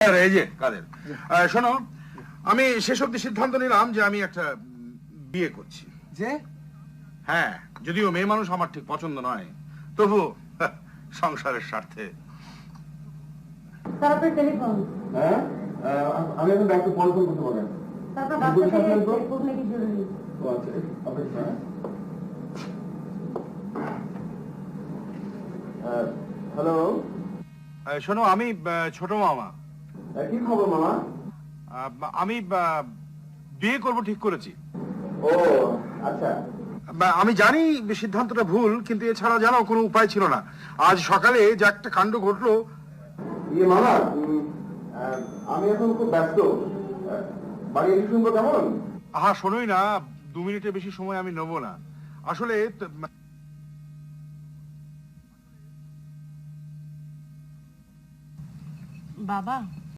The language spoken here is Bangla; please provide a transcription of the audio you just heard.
এই যে কাদের, শোনো, আমি শেষ অব্দি সিদ্ধান্ত নিলাম যে আমি একটা বিয়ে করছি। যে হ্যাঁ, যদিও মেয়ে মানুষ আমার ঠিক পছন্দ নয়, তবু সংসারের স্বার্থে। স্যার আপনার টেলিফোন। হ্যাঁ, আমি এখন ব্যাংকে ফোন করতে পারেন। তারপর বাচ্চা থেকে খুব নাকি জরুরি। ও আচ্ছা, অপেক্ষা। হ্যালো, শোনো, আমি ছোট মামা। কি খবর মামা? আমি বিয়ে করব ঠিক করেছি। ও আচ্ছা, আমি জানি সিদ্ধান্তটা ভুল, কিন্তু এছাড়া জানো কোনো উপায় ছিল না। আজ সকালে যে একটা কাণ্ড ঘটলো। ইয়ে মামা, আমি এখন খুব ব্যস্ত, বাড়ি এসে শুনবো কেমন? আহা, শোনোই না, 2 মিনিটের বেশি সময় আমি নেবো না। আসলে বাবা